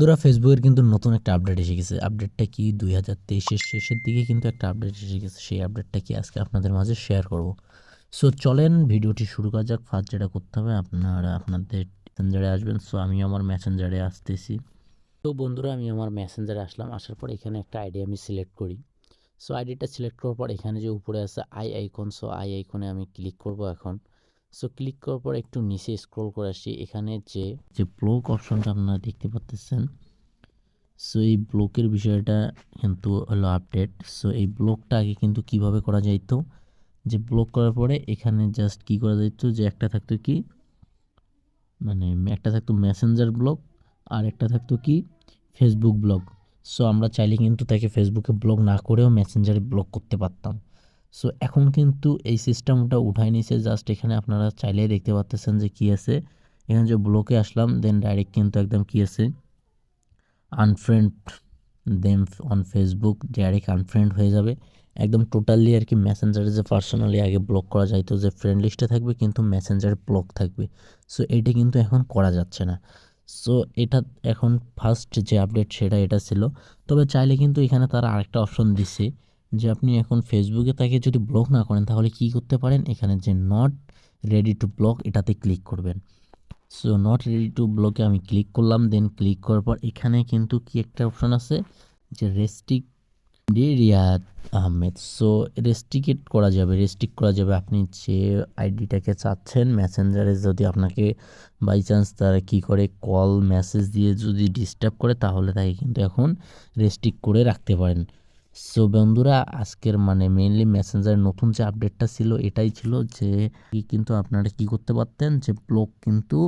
বন্ধুরা, ফেসবুকের কিন্তু নতুন একটা আপডেট এসে গেছে। আপডেটটা কি 2023-এর শেষের দিকে কিন্তু একটা আপডেট এসে গেছে। সেই আপডেটটা কি আজকে আপনাদের মাঝে শেয়ার করব। সো চলেন ভিডিওটি শুরু করা যাক। ফার্স্ট যেটা করতে হবে, আপনারা আপনাদের মেসেঞ্জারে আসবেন। সো আমি আমার মেসেঞ্জারে আসতেছি। তো বন্ধুরা, আমি আমার মেসেঞ্জারে আসলাম। আসার পর এখানে একটা আইডি আমি সিলেক্ট করি। সো আইডিটা সিলেক্ট করার পর এখানে যে উপরে আছে আই আইকন, সো আই আইকনে আমি ক্লিক করব এখন। সো ক্লিক করার পর একটু নিচে স্ক্রল করে আসি। এখানে যে যে ব্লক অপশনটা আপনারা দেখতে পাচ্ছেন, সো এই ব্লকের বিষয়টা কিন্তু হলো আপডেট। সো এই ব্লকটা আগে কিন্তু কিভাবে করা যাইতো, যে ব্লক করার পরে এখানে জাস্ট কি করা যাইতো, যে একটা থাকতো কি, মানে একটা থাকতো মেসেঞ্জার ব্লক, আর একটা থাকতো কি ফেসবুক ব্লক। সো আমরা চাইলে কিন্তু তাকে ফেসবুকে ব্লক না করেও মেসেঞ্জারে ব্লক করতে পারতাম। সো এখন কিন্তু এই সিস্টেমটা উঠাই নিছে। জাস্ট এখানে আপনারা চাইলেই দেখতে পাচ্ছেন যে কি আছে। এখানে যে ব্লকে আসলাম, দেন ডাইরেক্ট কিন্তু একদম কি আছে, unfriend them on Facebook, direct unfriend হয়ে যাবে একদম টোটালি আর কি। মেসেঞ্জারে যে পার্সোনালি আগে ব্লক করা যাইতো, যে ফ্রেন্ড লিস্টে থাকবে কিন্তু মেসেঞ্জারে ব্লক থাকবে, সো এইটা কিন্তু এখন করা যাচ্ছে না। সো এটা এখন ফার্স্ট যে আপডেট সেটা এটা ছিল। তবে চাইলে কিন্তু এখানে তারা আরেকটা অপশন দিছে, যে আপনি এখন ফেসবুকে তাকে যদি ব্লক না করেন তাহলে কি করতে পারেন, এখানে যে নট রেডি টু ব্লক এটাতে ক্লিক করবেন। সো নট রেডি টু ব্লকে আমি ক্লিক করলাম। দেন ক্লিক করার পর এখানে কিন্তু কি একটা অপশন আছে, যে restrict Riyad Ahmed. So restricted করা যাবে, রেস্ট্রিক্ট করা যাবে আপনি যে আইডিটাকে চাচ্ছেন মেসেঞ্জারে। যদি আপনাকে বাই চান্স তারা কী করে কল মেসেজ দিয়ে যদি ডিস্টার্ব করে, তাহলে তাকে কিন্তু এখন রেস্ট্রিক্ট করে রাখতে পারেন। সো বন্ধুরা, আজকের মানে মেইনলি মেসেঞ্জারের নতুন যে আপডেটটা ছিল এটাই ছিল, যে কিন্তু আপনারা কি করতে পারতেন, যে ব্লক কিন্তু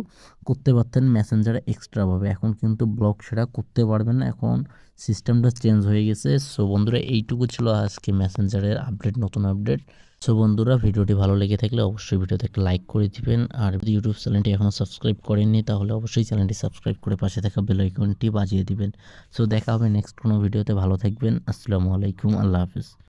করতে পারতেন মেসেঞ্জারে এক্সট্রাভাবে। এখন কিন্তু ব্লক সেটা করতে পারবেন না, এখন সিস্টেমটা চেঞ্জ হয়ে গেছে। সো বন্ধুরা, এইটুকু ছিল আজকে মেসেঞ্জারের আপডেট, নতুন আপডেট। সো বন্ধুরা, ভিডিওটি ভালো লেগে থাকলে অবশ্যই ভিডিওতে একটা লাইক করে দিবেন। আর যদি ইউটিউব চ্যানেলটি এখনও সাবস্ক্রাইব করেননি তাহলে অবশ্যই চ্যানেলটি সাবস্ক্রাইব করে পাশে থাকা বেল আইকনটি বাজিয়ে দিবেন। সো দেখা হবে নেক্সট কোনো ভিডিওতে। ভালো থাকবেন। আসসালামু আলাইকুম, আল্লাহ হাফিজ।